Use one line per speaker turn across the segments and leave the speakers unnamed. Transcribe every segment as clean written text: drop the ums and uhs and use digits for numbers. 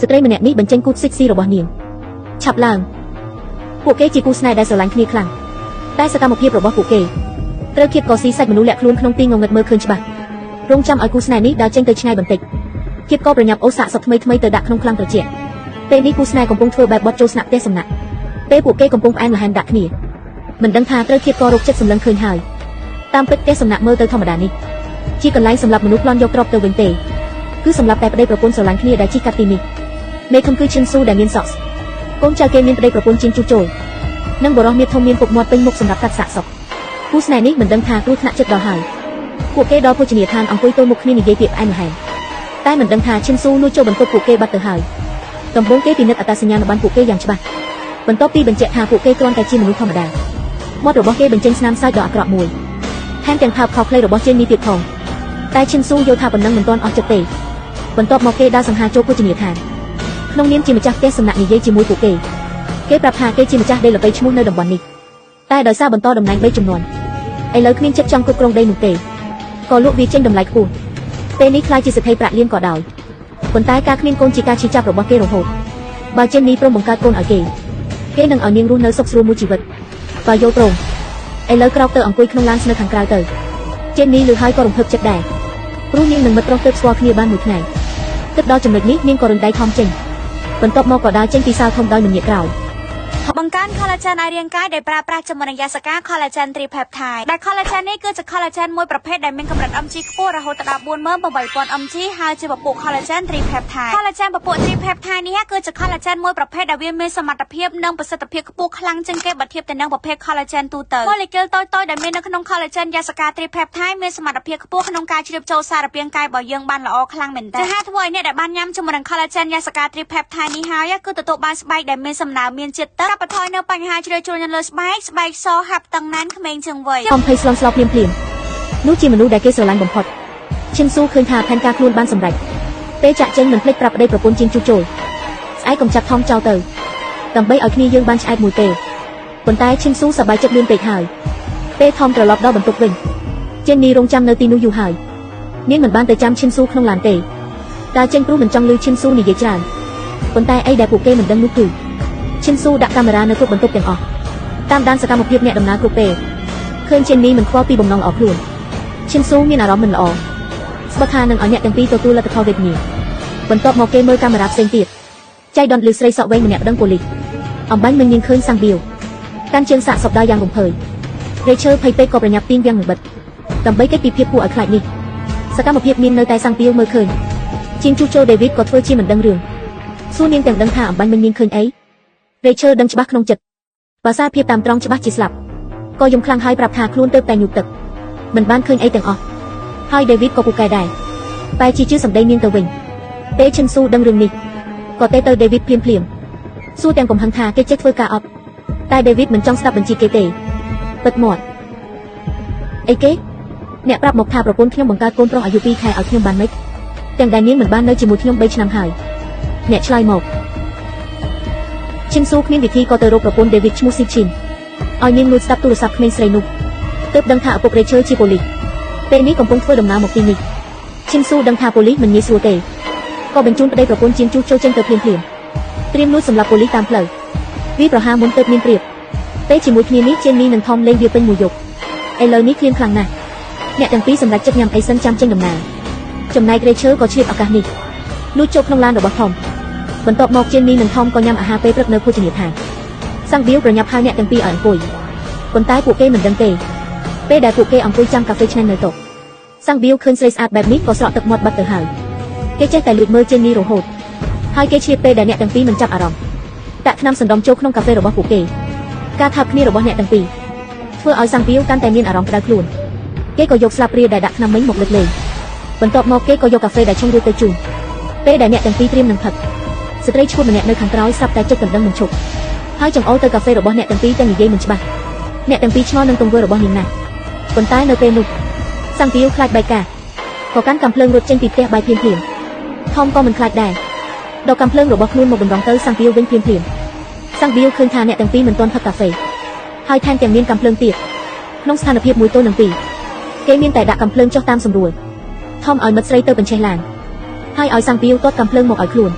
ស្ត្រីម្នាក់នេះបញ្ចេញគូតសិចស៊ីរបស់នាងឆាប់ឡើងពួកគេជាគូស្នេហ៍ដែលស្រឡាញ់គ្នាខ្លាំងតែសកម្មភាពរបស់ពួកគេត្រូវគៀបកស៊ីសាច់មនុស្សលាក់ខ្លួនក្នុងទីងងឹតមើលឃើញច្បាស់រងចាំឲ្យគូស្នេហ៍នេះដើរចេញទៅឆ្ងាយបន្តិចគៀបក៏ប្រញាប់អូសសាកសពថ្មីទៅដាក់ក្នុងខ្លាំងត្រជាក់ពេលនេះគូស្នេហ៍កំពុងធ្វើបែបបត់ចូលស្នាក់ផ្ទះសំណាក់ពេលពួកគេកំពុងផ្អែមល្ហែមដាក់គ្នាមិនដឹងថាត្រូវគៀបក៏រកចិត្តសម្លឹងឃើញហើយតាមពិតផ្ទះសំណាក់មើលទៅធម្មតានេះជាកន្លែងសម្រាប់មនុស្សប្លន់យកទ្រព្យទៅវិញទេគឺសម្រាប់តែប្តីប្រពន្ធស្រឡាញ់គ្នាដែលជិះកាត់ទីនេះមេឃុំគឺឈិនស៊ូដែលមានសក់កូនចៅគេមានប្តីប្រពន្ធជាងជួសជុលនិងបរិះមានធំមានពុកមាត់ពេញមុខសម្រាប់កាត់សាកសពគូស្នេហ៍នេះមិនដឹងថាគ្រោះថ្នាក់ចិត្តដល់ហើយពួកគេដល់ភោជនីយដ្ឋានអង្គុយទល់មុខគ្នានិយាយពាក្យផ្អែមល្ហែមតែមិនដឹងថាឈិនស៊ូលួចចូលបន្ទប់ពួកគេបាត់ទៅហើយដំបូងគេពិនិត្យអត្តសញ្ញាណប័ណ្ណពួកគេយ៉ាងច្បាស់បន្ទាប់ពីបញ្ជាក់ថាពួកគេគ្រាន់តែជាមនុស្សធម្មតាមាត់របស់គេបញ្ចេញស្នាមសាច់ដ៏អាក្រក់មួយថែមទាំងថើបខោខ្លីរបស់ជេននេះទៀតផងតែឈិនស៊ូយល់ថាប៉ុណ្ណឹងមិនទាន់អស់ចិត្តទេបន្ទាប់មកគេដើរសង្ហាចូលភោជនីយដ្ឋានក្នុងនាមជាម្ចាស់ផ្ទះសំណាក់និយាយជាមួយពួកគេប្រាប់ថាគេជាម្ចាស់ដីល្បីឈ្មោះនៅតំបន់នេះតែដោយសារបន្តតំណែង3ចំនួនឥឡូវគ្មានចិត្តចង់គ្រប់គ្រងដីនោះទេក៏លក់វាចេញតម្លៃខ្ពស់ពេលនេះខ្លាចជាសេដ្ឋីប្រាក់លៀនក៏ដោយប៉ុន្តែការគ្មានកូនជាការឈឺចាប់របស់គេរហូតបើជេននេះព្រមបង្កើតកូនឲ្យគេនឹងឲ្យនាងរស់នៅសុខស្រួលមួយជីវិតបើយល់ព្រមឥឡូវក្រោកទៅអង្គុយក្នុងឡានស្នៅខាងក្រៅទៅជេននេះលឺហើយក៏រំភើបចិត្តដែរព្រោះនាងនឹងមិត្តប្រុសទើបស្គាល់គ្នាបានមួយថ្ងៃគិតដល់ចំណុចនេះនាងក៏រំដៃខំចេញបន្ទាប់មកក៏ដើរចេញពីសាលធំដោយមិនងាកក្រោយប
ង្កើន collagen ឲ្យរាងកាយដោយប្រើប្រាស់ជាមួយនឹងយសកា collagen tripeptide ដែល collagen នេះគឺជា collagen មួយប្រភេទដែលមានកម្រិត mg ខ្ពស់រហូតដល់ 48000 mg ហើយជាពពុះ collagen tripeptide collagen ពពុះ tripeptide នេះគឺជា collagen មួយប្រភេទដែលវាមានសមត្ថភាពនិងប្រសិទ្ធភាពខ្ពស់ខ្លាំងជាងគេបើធៀបទៅនឹងប្រភេទ collagen ទូទៅ molecule តូចៗដែលមាននៅក្នុង collagen យសកា tripeptide មានសមត្ថភាពខ្ពស់ក្នុងការជ្រាបចូលសារពាង្គកាយរបស់យើងបានល្អខ្លាំងមែនទែនជាហេតុធ្វើឲ្យអ្នកដែលបានញ៉ាំជាមួយនឹង collagen យសកា tripeptide នេះហើយគឺទទួលបានស្បែកដែលមានសំណើមមានជាតិទឹកបន្ថយនៅបញ្ហាជ្រៅជ្រោយនៅលើស្បែកសហាប់តឹងណែនក្មេងជាងវ័យក
ំភៃស្លន់ស្លោភ្លាមនោះជាមនុស្សដែលគេស្រឡាញ់បំផុតឈិនស៊ូឃើញថាផែនការខ្លួនបានសម្រេចពេលចាក់ចេញមិនភ្លេចប្រាប់ប្តីប្រពន្ធជាងជួសជុលស្អែកកំចាត់ថងចោលទៅដើម្បីឲ្យគ្នាយើងបានឆ្អែតមួយទេប៉ុន្តែឈិនស៊ូសប្បាយចិត្តលឿនពេកហើយពេលថមត្រឡប់ដល់បន្ទប់វិញជេននីរងចាំនៅទីនោះយូរហើយនាងមិនបានទៅចាំឈិនស៊ូក្នុងឡានទេតែចេញព្រោះមិនចង់ឮឈិនស៊ូនិយាយច្រើនប៉ុន្តែអីដែលពួកគេមិនដឹងនោះគឺឈិនស៊ូដាក់កាមេរ៉ានៅគ្រប់បន្ទប់ទាំងអស់តាមដានសកម្មភាពអ្នកដំណើរគ្រប់ពេលឃើញជេននីមិនខ្វល់ពីបំណងល្អខ្លួនឈិនស៊ូមានអារម្មណ៍មិនល្អស្បថានឹងឲ្យអ្នកទាំងពីរទទួលលទ្ធផលវេទនាបន្ទាប់មកគេមើលកាមេរ៉ាផ្សេងទៀតចៃដន្យលឺស្រីសក់វែងម្នាក់ដឹងប៉ូលីសអំបញ្ញមិនញៀងឃើញសាំងបៀវកាន់ជើងសាកសពដើរយ៉ាងរំភើយរេឈើភ័យពេកក៏ប្រញាប់ទាញវាំងនឹងបិទដើម្បីគេចពីភាពគួរឲ្យខ្លាចនេះសកម្មភាពមាននៅតែសាំងបៀវមើលឃើញជាងជួសជុលដេវីតក៏ធ្វើជាមិនដឹងរឿងសួរនាងទាំងដឹងថាអំបញ្ញមិនញៀងឃើញអីរេឈើដឹងច្បាស់ក្នុងចិត្តបើសារភាពតាមត្រង់ច្បាស់ជាស្លាប់ក៏យំខ្លាំងហើយប្រាប់ថាខ្លួនទៅតែញូកទឹកមិនបានឃើញអីទាំងអស់ហើយដេវីតក៏ពូកែដែរតែជាជឿសម្ដីនាងទៅវិញពេលឈិនស៊ូដឹងរឿងនេះក៏ទៅដេវីតភ្លាមសួរទាំងកំហឹងថាគេចេះធ្វើការអត់តែដេវីតមិនចង់ស្ដាប់បញ្ជាគេទេពិតមាត់អីគេអ្នកប្រាប់មកថាប្រពន្ធខ្ញុំបង្កើតកូនប្រុសអាយុ2ខែឲ្យខ្ញុំបានម៉េចទាំងដែលនាងមិនបាននៅជាមួយខ្ញុំ3ឆ្នាំហើយអ្នកឆ្លើយមកឈិនស៊ូគ្មានវិធីក៏ទៅរកប្រពន្ធដេវីតឈ្មោះស៊ីឈីនឲ្យនាងលួចស្ដាប់ទូរស័ព្ទក្មេងស្រីនោះទើបដឹងថាឪពុករេឈើជាប៉ូលីសពេលនេះកំពុងធ្វើដំណើរមកទីនេះឈិនស៊ូដឹងថាប៉ូលីសមិនងាយស្រួលទេក៏បញ្ជូនប្តីប្រពន្ធជាងជួសចូលចេញទៅភ្លាមត្រៀមលួចសម្រាប់ប៉ូលីសតាមផ្លូវវាប្រហាមុនទើបមានព្រៀបពេលជាមួយគ្នានេះជេននីនឹងថមលេងវាពេញមួយយប់ឥឡូវនេះឃ្លានខ្លាំងណាស់អ្នកទាំងពីរសម្រេចចិត្តញ៉ាំអីសិនចាំចេញដំណើរចំណែករេឈើក៏ឆ្លៀតឱកាសនេះលួចចូលក្នុងឡានរបស់ថមបន្ទាប់មកជេននីនិងថមក៏ញ៉ាំអាហារពេលព្រឹកនៅភោជនីយដ្ឋានសាំងបៀវប្រញាប់ហៅអ្នកទាំងពីរឲ្យអង្គុយប៉ុន្តែពួកគេមិនដឹងទេពេលដែលពួកគេអង្គុយចាំកាហ្វេឆ្ងាញ់នៅតុសាំងបៀវឃើញស្រីស្អាតបែបនេះក៏ស្រក់ទឹកមាត់បាត់ទៅហើយគេចេះតែលួចមើលជេននីរហូតហើយគេឆ្លៀតពេលដែលអ្នកទាំងពីរមិនចាប់អារម្មណ៍ដាក់ថ្នាំសណ្ដំចូលក្នុងកាហ្វេរបស់ពួកគេការថើបគ្នារបស់អ្នកទាំងពីរធ្វើឲ្យសាំងបៀវកាន់តែមានអារម្មណ៍ក្តៅខ្លួនគេក៏យកស្លាបព្រាដែលដាក់ថ្នាំមិញមកលើកលែងបន្ទាប់មកគេក៏យកកាហ្វេដែលឆុងរួចទៅជូនពេលដែលអ្នកទាំងពីរត្រៀមនឹងផឹកស្ត្រីឈួតម្នាក់នៅខាងក្រោយស្រាប់តែចិត្តកណ្ដឹងមិនឈប់ហើយចង្អុលទៅកាហ្វេរបស់អ្នកទាំងពីរតែនិយាយមិនច្បាស់អ្នកទាំងពីរឆ្ងល់នឹងទង្វើរបស់នាងណាស់ប៉ុន្តែនៅពេលនោះសាំងបៀវខ្លាចបែកការក៏កាន់កាំភ្លើងរត់ចេញពីផ្ទះបាយភ្លាមថមក៏មិនខ្លាចដែរដកកាំភ្លើងរបស់ខ្លួនមកតម្រង់ទៅសាំងបៀវវិញភ្លាមសាំងបៀវឃើញថាអ្នកទាំងពីរមិនទាន់ផឹកកាហ្វេហើយថែមទាំងមានកាំភ្លើងទៀតក្នុងស្ថានភាពមួយទល់នឹងពីរគេមានតែដាក់កាំភ្លើងចុះតាមសម្រួលថមឲ្យមិត្តស្រីទៅបញ្ឆេះឡានហើយឲ្យសាំងបៀវទាត់កាំភ្លើងមកឲ្យខ្លួន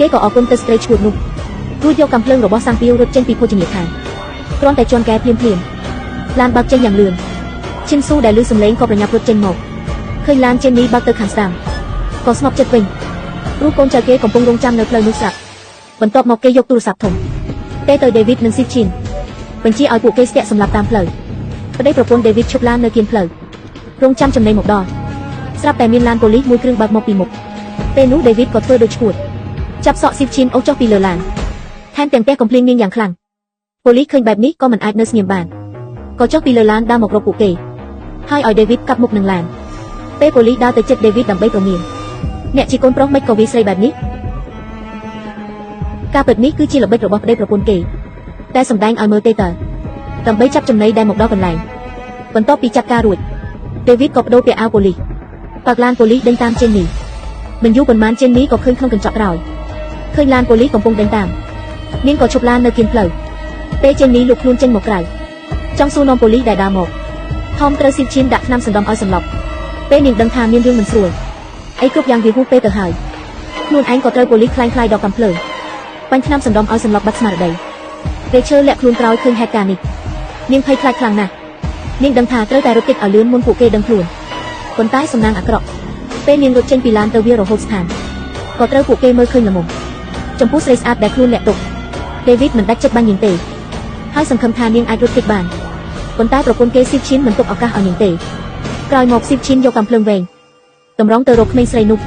គេក៏អរគុណទៅស្ត្រីឈួតនោះរួចយកកំភ្លើងរបស់សាំងពីវរត់ចេញពីភោជនីយដ្ឋានគ្រាន់តែជន់កែភ្លាមឡានបើកចេញយ៉ាងលឿនឈិនស៊ូដែលឮសំឡេងក៏ប្រញាប់រត់ចេញមកឃើញឡានចេញនេះបើកទៅខាងស្ដាំក៏ស្ងប់ចិត្តវិញព្រោះកូនចៅគេកំពុងរងចាំនៅផ្លូវនោះស្រាប់បន្ទាប់មកគេយកទូរស័ព្ទធំពេលទៅ David និង Sitchin បញ្ជាឲ្យពួកគេស្ទាក់សម្លាប់តាមផ្លូវប្តីប្រពន្ធ David ឈប់ឡាននៅគៀនផ្លូវរងចាំចំណេញមកដល់ស្រាប់តែមានឡានប៉ូលីសមួយគ្រឿងបើកមកពីមុខពេលនោះ David ក៏ធ្វើដូចឈួតចាប់សក់ Sitchin អូសចុះពីលើឡានថែមទាំងទះកំភ្លៀងនាងយ៉ាងខ្លាំងប៉ូលីសឃើញបែបនេះក៏មិនអាចនៅស្ងៀមបានក៏ចុះពីលើឡានដើរមករកពួកគេហើយឲ្យ David កាប់មុខនឹងឡានពេលប៉ូលីសដើរទៅជិត David ដើម្បីប្រមានអ្នកជាកូនប្រុសមិនក៏វាស្រីបែបនេះការពិតនេះគឺជាល្បិចរបស់ប្តីប្រពន្ធគេតែសម្ដែងឲ្យមើលទេតើដើម្បីចាប់ចំណីដែលមកដល់កន្លែងបន្ទាប់ពីចាត់ការរួច David ក៏បដូរពាក់អាវប៉ូលីសបើកឡានប៉ូលីសដេញតាមចេននេះមិនយូរប៉ុន្មានចេននេះក៏ឃើញក្នុងកញ្ចក់ក្រោយឃើញឡានប៉ូលីសកំពុងដេញតាមនាងក៏ឈប់ឡាននៅគៀនផ្លូវពេលចេននេះលុកខ្លួនចេញមកក្រៅចង់សួរនាំប៉ូលីសដែលដើរមកថមត្រូវស៊ីឈិនដាក់ថ្នាំសណ្ដំឲ្យសន្លប់ពេលនាងដឹងថាមានរឿងមិនស្រួលអីគ្រប់យ៉ាងវាហួសពេលទៅហើយខ្លួនឯងក៏ត្រូវប៉ូលីសខ្លាំងៗដល់កំភ្លើងបាញ់ថ្នាំសណ្ដំឲ្យសន្លប់បាត់ស្មារតីពេលឈើលាក់ខ្លួនក្រោយឃើញហេតុការណ៍នេះនាងភ័យខ្លាចខ្លាំងណាស់នាងដឹងថាត្រូវតែរត់គេចឲ្យលឿនមុនពួកគេដឹងខ្លួនប៉ុន្តែសំណាងអាក្រក់ពេលនាងរត់ចេញពីឡានទៅវារហូតស្ថានក៏ត្រូវពួកគេមើលឃើញល្មមចំពោះស្រីស្អាតដែលខ្លួនលាក់ទុក David មិនដាច់ចិត្តបាញ់នាងទេហើយសង្ឃឹមថានាងអាចរត់គេចបានប៉ុន្តែប្រពន្ធគេស៊ីឈិនមិនទុកឱកាសឲ្យនាងទេក្រោយមកស៊ីឈិនយកកាំភ្លើងវែងតម្រង់ទៅរកក្មេងស្រីនោះ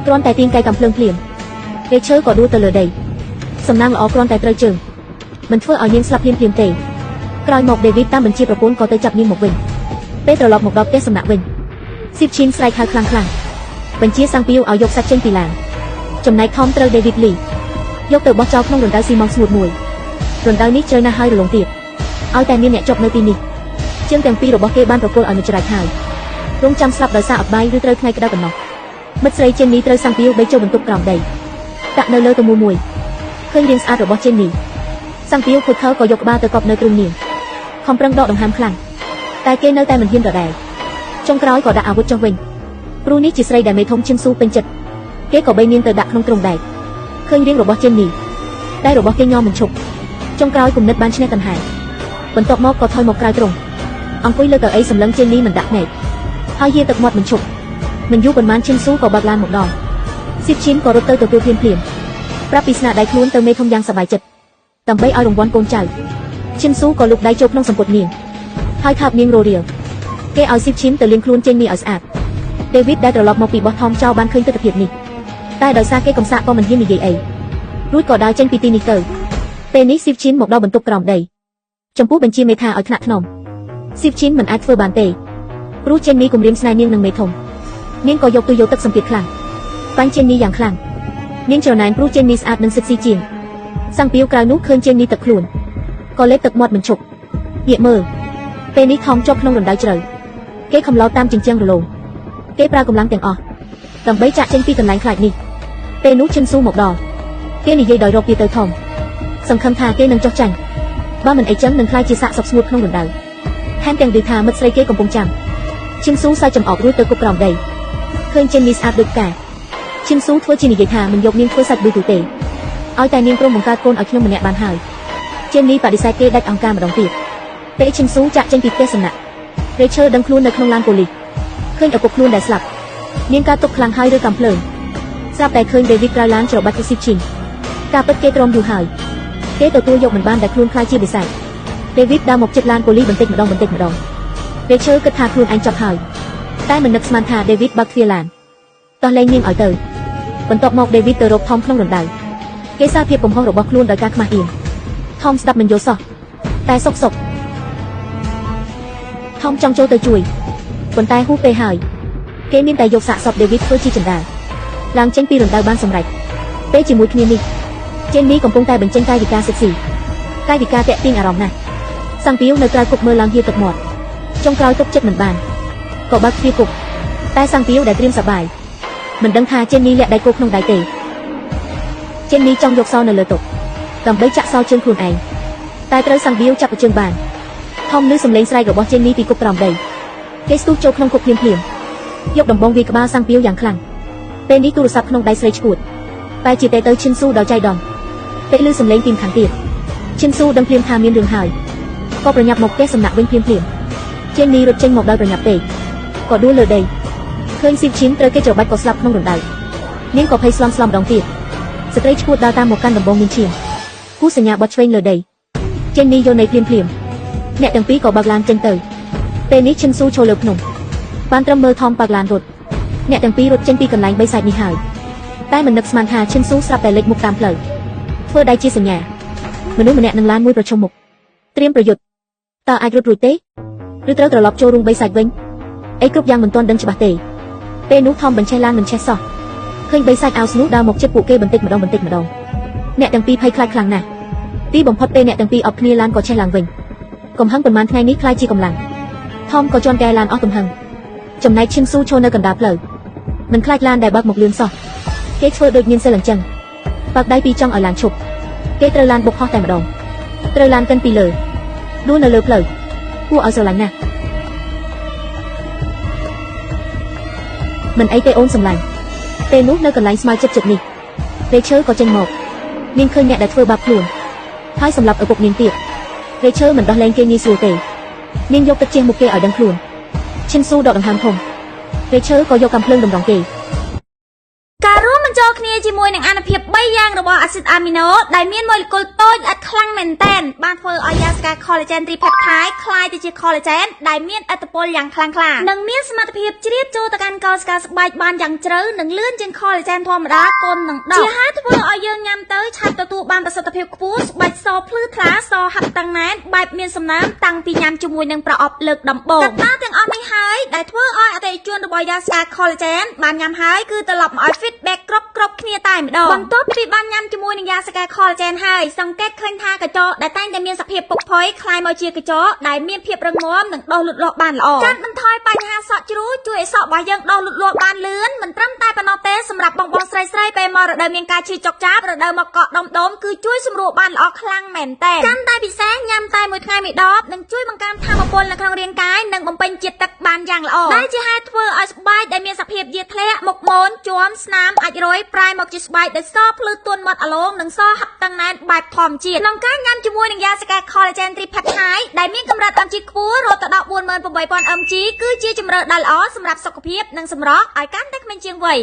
គ្រាន់តែទាញកាយកាំភ្លើងភ្លាមពេលឈើក៏ដួលទៅលើដីសំណាងល្អគ្រាន់តែត្រូវជើងមិនធ្វើឲ្យនាងស្លាប់ភ្លាមទេក្រោយមក David តាមបញ្ជាប្រពន្ធក៏ទៅចាប់នាងមកវិញពេលត្រឡប់មកដល់ផ្ទះសំណាក់វិញស៊ីឈិនស្រែកហៅខ្លាំងបញ្ជាសាំងពីវឲ្យយកសាច់ចេញពីឡានចំណែកថមត្រូវ David Lee យកទៅបោះចោលក្នុងរណ្ដៅស៊ីម៉ងស្ងួតមួយរណ្ដៅនេះជ្រៅណាស់ហើយរលងទៀតឲ្យតែមានអ្នកជាប់នៅទីនេះជើងទាំងពីររបស់គេបានប្រគល់ឲ្យនៅច្រាច់ហើយរងចាំស្លាប់ដោយសារអបាយឬត្រូវថ្ងៃក្តៅកណ្ដោះមិត្តស្រីចេននេះត្រូវសាំងពីវបីចូលបន្ទប់ក្រោមដីដាក់នៅលើតមូលមួយឃើញរាងស្អាតរបស់ចេននេះសាំងពីវខូចខើក៏យកក្បាលទៅកប់នៅទ្រូងនាងខំប្រឹងដកដង្ហើមខ្លាំងតែគេនៅតែមិនហ៊ានដដែលចុងក្រោយក៏ដាក់អាវុធចុះវិញព្រោះនេះជាស្រីដែលមេធំឈិនស៊ូពេញចិត្តគេក៏បីនាងទៅដាក់ក្នុងទ្រុងដែកឃើញរាងរបស់ចេននេះតែរបស់គេញោមមិនឈប់ចុងក្រោយគំនិតបានឈ្នះតណ្ហាបន្ទាប់មកក៏ថយមកក្រៅទ្រុងអង្គុយលើកៅអីសម្លឹងចេននេះមិនដាក់ភ្នែកហើយយាទឹកមាត់មិនឈប់មិនយូរប៉ុន្មានឈិនស៊ូក៏បើកឡានមកដល់ស៊ីឈិនក៏រត់ទៅទទួលភ្លាមប្រាប់ពីស្នាដៃខ្លួនទៅមេធំយ៉ាងសប្បាយចិត្តដើម្បីឲ្យរង្វាន់កូនចៅឈិនស៊ូក៏លុកដៃចូលក្នុងសម្ពុតនាងហើយខាប់នាងរោរៀលគេឲ្យស៊ីឈិនទៅលាងខ្លួនចេញនេះឲ្យស្អាត David ដែលត្រឡប់មកពីបោះថមចោលបានឃើញទស្សនវិជ្ជានេះតែដោយសារគេកំសាកក៏មិនហ៊ាននិយាយអីរួចក៏ដើរចេញពីទីនេះទៅពេលនេះស៊ីឈិនមកដល់បន្ទប់ក្រោមដីចំពោះបញ្ជាមេថាឲ្យថ្នាក់ថ្នមស៊ីឈិនមិនអាចធ្វើបានទេព្រោះចេញនេះគំរាមស្នេហ៍នាងនឹងមេធំនាងក៏យកទូយកទឹកសម្ពាធខ្លាំងបាញ់ចេញនេះយ៉ាងខ្លាំងនាងច្រណែនព្រោះចេញនេះស្អាតនិងសិតស៊ីជាងសាំងពីវក្រៅនោះឃើញចេញនេះទឹកខ្លួនក៏លេបទឹកមាត់មិនឈប់ងាកមើលពេលនេះថមជាប់ក្នុងរណ្ដៅជ្រៅគេខំឡោតតាមជញ្ជាំងរលោងគេប្រើកម្លាំងទាំងអស់ដើម្បីចាក់ចេញពីកន្លែងខ្លាចនេះពេលនោះឈិនស៊ូមកដល់គេនិយាយដោយរកវាទៅថមសង្ឃឹមថាគេនឹងចុះចាញ់បើមិនអីចឹងនឹងខ្លាចជាសាកសពស្ងួតក្នុងរណ្ដៅថែមទាំងនិយាយថាមិត្តស្រីគេកំពុងចាំឈិនស៊ូសើចចំអករួចទៅគប់ក្រោមដីឃើញចេញនេះស្អាតដូចផ្កាឈិនស៊ូធ្វើជានិយាយថាមិនយកនាងធ្វើសាច់ដូចទូទេឲ្យតែនាងព្រមបង្កើតកូនឲ្យខ្ញុំម្នាក់បានហើយចេញនេះបដិសេធគេដាច់អង្គការម្ដងទៀតពេលឈិនស៊ូចាក់ចេញពីផ្ទះសំណាក់រេឈើដឹងខ្លួននៅក្នុងឡានប៉ូលីសឃើញឪពុកខ្លួនដែលស្លាប់នាងការទុកខ្លាំងហើយឬកំភ្លើងស្រាប់តែឃើញ David ក្រៅឡានច្របាច់ទៅស៊ីឈិនការពិតគេទ្រាំយូរហើយគេទទួលយកមិនបានតែខ្លួនខ្លាចជាបិសាច David ដើរមកជិតឡានប៉ូលីសបន្តិចម្ដងរេឈើគិតថាខ្លួនឯងចប់ហើយតែមិននឹកស្មានថា David បើកទ្វារឡានតោះលែងនាងឲ្យទៅបន្ទាប់មក David ទៅរកថមក្នុងរណ្ដៅគេសារភាពកំហុសរបស់ខ្លួនដោយការខ្មាស់អៀនថមស្ដាប់មិនយល់សោះតែសុកថមចង់ចូលទៅជួយប៉ុន្តែហួសពេលហើយគេមានតែយកសាកសព David ធ្វើជាចណ្ដាលឡើងចេញពីរណ្ដៅបានសម្រេចពេលជាមួយគ្នានេះចេននេះកំពុងតែបញ្ចេញកាយវិការសិក្សាកាយវិការតាក់ទាញអារម្មណ៍ណាស់សាំងពីវនៅក្រៅគុកមើលឡើងហៀទឹកមាត់ចុងក្រោយទុកចិត្តមិនបានក៏បើកទ្វារគុកតែសាំងពីវដែលត្រៀមសប្បាយមិនដឹងថាចេននេះលាក់ដៃគោក្នុងដៃទេចេននេះចង់យកសោនៅលើតុដើម្បីចាក់សោជើងខ្លួនឯងតែត្រូវសាំងពីវចាប់ជើងបានថមឮសំឡេងស្រែករបស់ចេននេះពីគុកក្រោមដីគេស្ទុះចូលក្នុងគុកភ្លាមយកដំបងវាក្បាលសាំងពីវយ៉ាងខ្លាំងពេលនេះទូរស័ព្ទក្នុងដៃស្រីឈួត បែរជាទៅឈិនស៊ូដល់ចៃដន្យពេលឮសំឡេងពីខាងទៀតឈិនស៊ូដឹងភ្លាមថាមានរឿងហើយក៏ប្រញាប់មកផ្ទះសំណាក់វិញភ្លាមចេននីរត់ចេញមកដោយប្រញាប់ពេកក៏ដួលលើដីឃើញស៊ីបឈីនត្រូវគេច្របាច់ក៏ស្លាប់ក្នុងរណ្ដៅនាងក៏ភ័យស្លន់ម្ដងទៀតស្ត្រីឈួតដើរតាមមកកាន់ដំបងមានឈាមគូសញ្ញាបត់ឆ្វេងលើដីចេននីយល់នៃភ្លាមអ្នកទាំងពីរក៏បើកឡានចេញទៅពេលនេះឈិនស៊ូឈរលើភ្នំបានត្រឹមមើលថមបើកឡានរត់អ្នកទាំងពីររត់ចេញពីកន្លែងបីសាច់នេះហើយតែមិននឹកស្មានថាឈិនស៊ូស្រាប់តែលេចមុខតាមផ្លូវធ្វើដៃជាសញ្ញាមនុស្សម្នាក់នឹងឡានមួយប្រឈមមុខត្រៀមប្រយុទ្ធតើអាចរត់រួចទេឬត្រូវត្រឡប់ចូលរូងបីសាច់វិញអីគ្រប់យ៉ាងមិនទាន់ដឹងច្បាស់ទេពេលនោះថមបញ្ឆេះឡានមិនឆេះសោះឃើញបីសាច់អាវស្នូដើរមកជិតពួកគេបន្តិចម្ដងអ្នកទាំងពីរភ័យខ្លាចខ្លាំងណាស់ទីបំផុតពេលអ្នកទាំងពីរអបគ្នាឡានក៏ឆេះឡើងវិញកំហឹងប៉ុន្មានថ្ងៃនេះខ្លាចជាកម្លាំងថមក៏ជន់កែឡានអស់ទំហឹងចំណែកឈិនស៊ូឈរនៅកណ្ដាលផ្លូវមិនខ្លាចឡានដែលបើកមកលឿនសោះគេធ្វើដូចមានសិលអញ្ចឹងបើកដៃពីរចង់ឲ្យឡានឈប់គេត្រូវឡានបុកហោះតែម្ដងត្រូវឡានកិនពីលើដួលនៅលើផ្លូវគួរឲ្យស្រឡាញ់ណាស់មិនអីទេអូនសម្លាញ់ពេលនោះនៅកន្លែងស្មៅចិត្តនេះរេឈើក៏ចេញមកនាងឃើញអ្នកដែលធ្វើបាបខ្លួនហើយសម្លាប់ឪពុកនាងទៀតរេឈើមិនដោះលែងគេងាយស្រួលទេនាងយកទឹកជះមុខគេឲ្យដឹងខ្លួនឈិនស៊ូដកដង្ហើមធំរេឈើក៏យកកាំភ្លើងតម្រង់គេ
ការរួមបញ្ចូលគ្នាជាមួយនឹងអានុភាព3យ៉ាងរបស់អាស៊ីតអាមីណូដែលមានម៉ូលេគុលតូចឥតខ្លាំងមែនទែនបានធ្វើឲ្យយ៉ាស្កា collagen tripeptide คล้ายទៅជា collagen ដែលមានឥទ្ធិពលយ៉ាងខ្លាំងក្លានិងមានសមត្ថភាពជ្រាបចូលទៅកាន់កោសិកាស្បែកបានយ៉ាងជ្រៅនិងលឿនជាង collagen ធម្មតាកូននឹងដកជាហើយធ្វើឲ្យយើងញ៉ាំទៅឆាប់ទទួលបានប្រសិទ្ធភាពខ្ពស់ស្បែកសភ្លឺថ្លាសហាប់តឹងណែនបែបមានសំណើមតាំងពីញ៉ាំជាមួយនឹងប្រអប់លើកដំបូងកត្តាទាំងអស់នេះហើយដែលធ្វើឲ្យអតិថិជនរបស់យ៉ាស្កា collagen បានញ៉ាំហើយគឺត្រឡប់មកឲ្យ feedback គ្រប់គ្នាតែម្ដងបន្ទាប់ពីបានញ៉ាំជាមួយនឹងយ៉ាសកា collagen ហើយសង្កេតឃើញថាកញ្ចក់ដែលតែងតែមានសភាពពុកផុយคล้ายមកជាកញ្ចក់ដែលមានភាពរឹងមាំនិងដុសលូតលាស់បានល្អកាត់បន្ថយបញ្ហាសក់ជ្រូកជួយឲ្យសក់របស់យើងដុសលូតលាស់បានលឿនមិនត្រឹមតែប៉ុណ្ណោះទេសម្រាប់បងស្រីពេលមករដូវមានការឈឺចុកចាប់រដូវមកកក់ដុំគឺជួយសម្រួលបានល្អខ្លាំងមែនទែនកាន់តែពិសេសញ៉ាំតែមួយថ្ងៃមួយដបនឹងជួយបង្កើនថាមពលនៅក្នុងរាងកាយនិងបំពេញជាតិទឹកបានយ៉ាងល្អដែលជាហេតុធ្វើឲ្យស្បែកដែលមានសភាពយាធ្លាក់មុខមនជាំស្នាមអាចរយប្រែមកជាស្បែកដែលសភ្លឺទន់មាត់អាឡងនិងសហាប់តឹងណែនបែបធម្មជាតិក្នុងការញ៉ាំជាមួយនឹងយ៉ាសកា collagen tripeptide ដែលមានកម្រិត mg ខ្ពស់រហូតដល់ 48000 mg គឺជាជម្រើសដែលល្អសម្រាប់សុខភាពនិងសម្រស់ឲ្យកាន់តែក្មេងជាងវ័យ